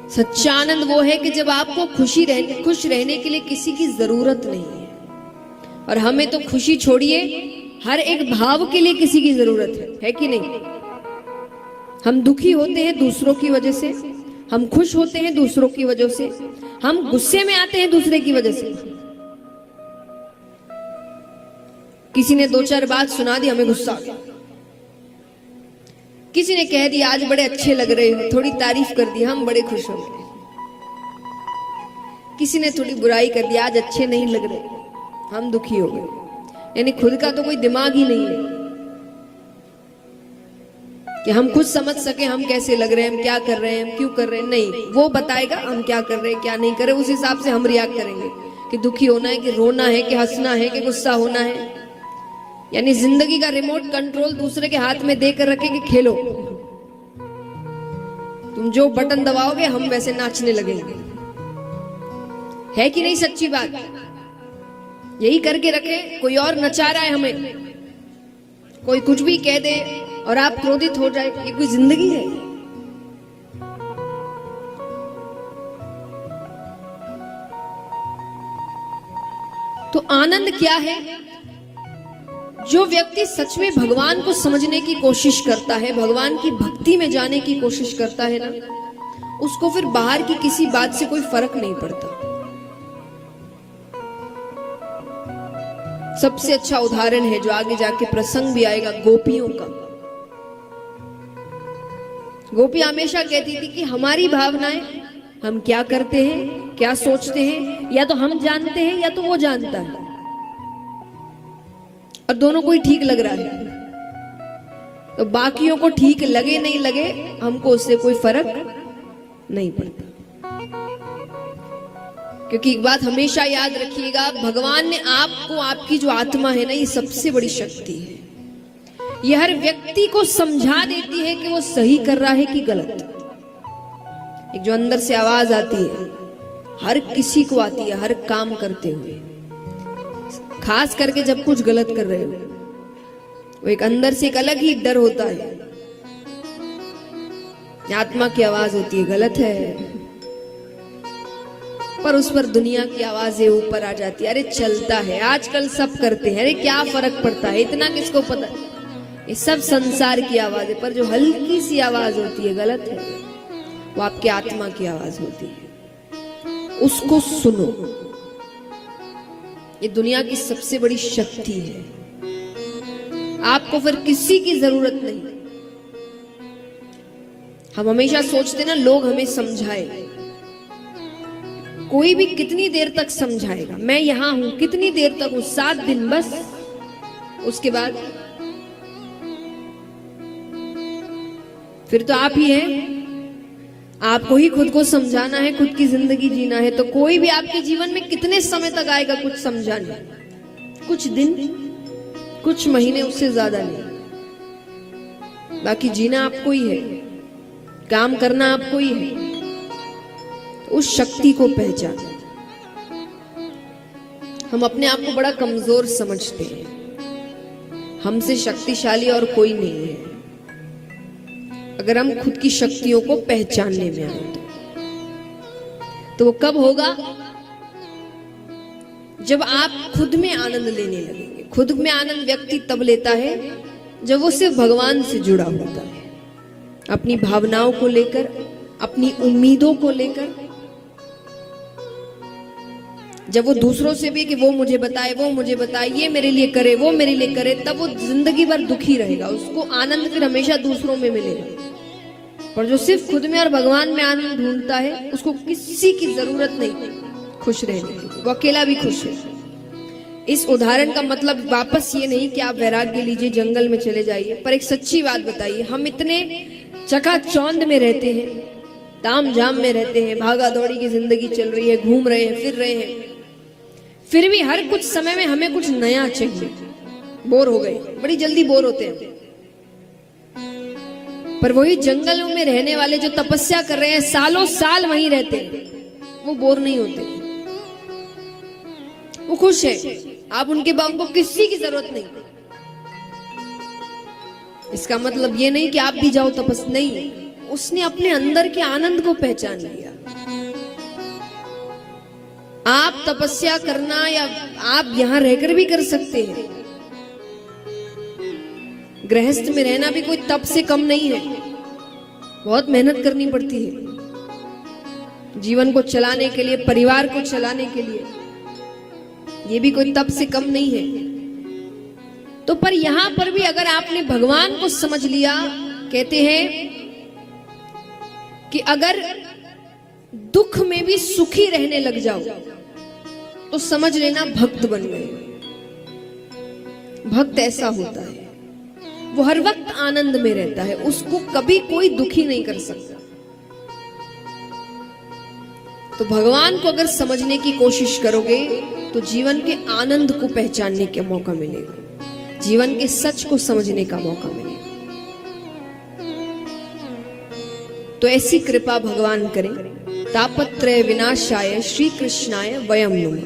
सच्चा आनंद वो है कि जब आपको खुश रहने के लिए किसी की जरूरत नहीं है। और हमें तो खुशी छोड़िए, हर एक भाव के लिए किसी की जरूरत है कि नहीं? हम दुखी होते हैं दूसरों की वजह से, हम खुश होते हैं दूसरों की वजह से, हम गुस्से में आते हैं दूसरे की वजह से। किसी ने दो चार बात सुना दी, हमें गुस्सा आ गया। किसी ने कह दिया आज बड़े अच्छे लग रहे हो, थोड़ी तारीफ कर दी, हम बड़े खुश हो गए। किसी ने थोड़ी बुराई कर दी, आज अच्छे नहीं लग रहे, हम दुखी हो गए। यानी खुद का तो कोई दिमाग ही नहीं है कि हम खुद समझ सके हम कैसे लग रहे हैं, हम क्या कर रहे हैं, हम क्यों कर रहे हैं। नहीं, वो बताएगा हम क्या कर रहे हैं क्या नहीं कर रहे, उस हिसाब से हम रिएक्ट करेंगे कि दुखी होना है कि रोना है कि हंसना है कि गुस्सा होना है। यानी जिंदगी का रिमोट कंट्रोल दूसरे के हाथ में देकर रखे कि खेलो, तुम जो बटन दबाओगे हम वैसे नाचने लगेंगे। है कि नहीं सच्ची बात? यही करके रखे, कोई और नचा रहा है हमें, कोई कुछ भी कह दे और आप क्रोधित हो जाए, ये कोई जिंदगी है? तो आनंद क्या है? जो व्यक्ति सच में भगवान को समझने की कोशिश करता है, भगवान की भक्ति में जाने की कोशिश करता है ना, उसको फिर बाहर की किसी बात से कोई फर्क नहीं पड़ता। सबसे अच्छा उदाहरण है जो आगे जाके प्रसंग भी आएगा, गोपियों का। गोपी हमेशा कहती थी कि हमारी भावनाएं, हम क्या करते हैं, क्या सोचते हैं, या तो हम जानते हैं या तो वो जानता है, और दोनों को ही ठीक लग रहा है। तो बाकियों को ठीक लगे नहीं लगे, हमको उससे कोई फर्क नहीं पड़ता। क्योंकि एक बात हमेशा याद रखिएगा, भगवान ने आपको, आपकी जो आत्मा है ना, ये सबसे बड़ी शक्ति है। ये हर व्यक्ति को समझा देती है कि वो सही कर रहा है कि गलत। एक जो अंदर से आवाज आती है, हर किसी को आती है, हर काम करते हुए, खास करके जब कुछ गलत कर रहे हो, वो एक अंदर से एक अलग ही डर होता है। आत्मा की आवाज होती है गलत है, पर उस पर दुनिया की आवाजें ऊपर आ जाती है, अरे चलता है, आजकल सब करते हैं, अरे क्या फर्क पड़ता है, इतना किसको पता है। ये सब संसार की आवाज है, पर जो हल्की सी आवाज होती है गलत है, वो आपकी आत्मा की आवाज होती है, उसको सुनो। ये दुनिया की सबसे बड़ी शक्ति है। आपको फिर किसी की जरूरत नहीं। हम हमेशा सोचते ना लोग हमें समझाए, कोई भी कितनी देर तक समझाएगा, मैं यहां हूं, कितनी देर तक हूं, 7 दिन बस, उसके बाद फिर तो आप ही हैं। आपको ही खुद को समझाना है, खुद की जिंदगी जीना है। तो कोई भी आपके जीवन में कितने समय तक आएगा कुछ समझाने? कुछ दिन, कुछ महीने, उससे ज्यादा नहीं। बाकी जीना आपको ही है, काम करना आपको ही है। तो उस शक्ति को पहचान। हम अपने आप को बड़ा कमजोर समझते हैं, हमसे शक्तिशाली और कोई नहीं है। अगर हम खुद की शक्तियों को पहचानने में आए तो वो कब होगा? जब आप खुद में आनंद लेने लगेंगे। खुद में आनंद व्यक्ति तब लेता है जब वो सिर्फ भगवान से जुड़ा होता है, अपनी भावनाओं को लेकर, अपनी उम्मीदों को लेकर। जब वो दूसरों से भी कि वो मुझे बताए, वो मुझे बताए, ये मेरे लिए करे, वो मेरे लिए करे, तब वो जिंदगी भर दुखी रहेगा। उसको आनंद फिर हमेशा दूसरों में मिलेगा। पर जो सिर्फ खुद में और भगवान में आनंद ढूंढता है, उसको किसी की जरूरत नहीं खुश रहने की, वो अकेला भी खुश है। इस उदाहरण का मतलब वापस ये नहीं कि आप वैराग्य लीजिए, जंगल में चले जाइए, पर एक सच्ची बात बताइए, हम इतने चकाचौंध में रहते हैं, ताम झाम में रहते हैं, भागा दौड़ी की जिंदगी चल रही है, घूम रहे हैं, फिर रहे हैं, फिर भी हर कुछ समय में हमें कुछ नया चाहिए। बोर हो गए, बड़ी जल्दी बोर होते हैं। पर वही जंगलों में रहने वाले जो तपस्या कर रहे हैं, सालों साल वहीं रहते हैं, वो बोर नहीं होते, वो खुश है। आप उनके बाप को किसी की जरूरत नहीं। इसका मतलब ये नहीं कि आप भी जाओ तपस्या, नहीं, उसने अपने अंदर के आनंद को पहचान लिया। आप तपस्या करना या आप यहां रहकर भी कर सकते हैं। गृहस्थ में रहना भी कोई तप से कम नहीं है, बहुत मेहनत करनी पड़ती है जीवन को चलाने के लिए, परिवार को चलाने के लिए। ये भी कोई तप से कम नहीं है। तो पर यहां पर भी अगर आपने भगवान को समझ लिया, कहते हैं कि अगर दुख में भी सुखी रहने लग जाओ तो समझ लेना भक्त बन गए। भक्त ऐसा होता है, वो हर वक्त आनंद में रहता है, उसको कभी कोई दुखी नहीं कर सकता। तो भगवान को अगर समझने की कोशिश करोगे तो जीवन के आनंद को पहचानने का मौका मिलेगा, जीवन के सच को समझने का मौका मिलेगा। तो ऐसी कृपा भगवान करें। तापत्रय विनाशाय श्री कृष्णाय वयम नमः।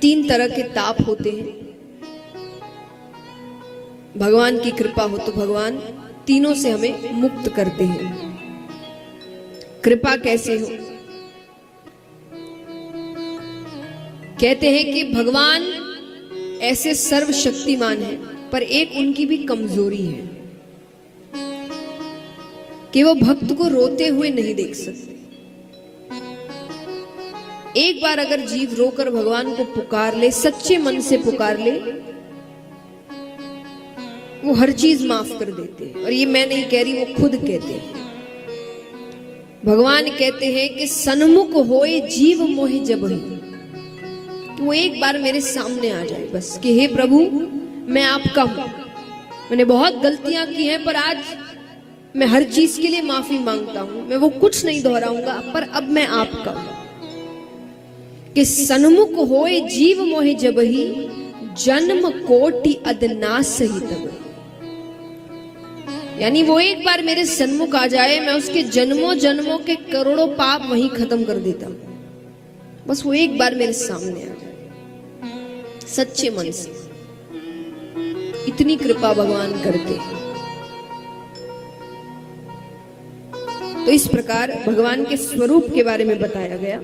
3 तरह के ताप होते हैं। भगवान की कृपा हो तो भगवान तीनों से हमें मुक्त करते हैं। कृपा कैसे हो? कहते हैं कि भगवान ऐसे सर्वशक्तिमान है, पर एक उनकी भी कमजोरी है कि वो भक्त को रोते हुए नहीं देख सकते। एक बार अगर जीव रोकर भगवान को पुकार ले, सच्चे मन से पुकार ले, वो हर चीज माफ कर देते हैं। और ये मैं नहीं कह रही, वो खुद कहते हैं। भगवान कहते हैं कि सन्मुख होए जीव मोहि जबहि। वो एक बार मेरे सामने आ जाए बस कि हे प्रभु, मैं आपका हूं, मैंने बहुत गलतियां की हैं, पर आज मैं हर चीज के लिए माफी मांगता हूं। मैं वो कुछ नहीं दोहराऊंगा, पर अब मैं आपका हूं। कि सन्मुख होए जीव मोहि जबहि, जन्म कोटि अदनासहि तबहि। यानी वो एक बार मेरे सन्मुख आ जाए, मैं उसके जन्मों जन्मों के करोड़ों पाप वहीं खत्म कर देता हूं। बस वो एक बार मेरे सामने आ जाए सच्चे मन से। इतनी कृपा भगवान करते हैं। तो इस प्रकार भगवान के स्वरूप के बारे में बताया गया।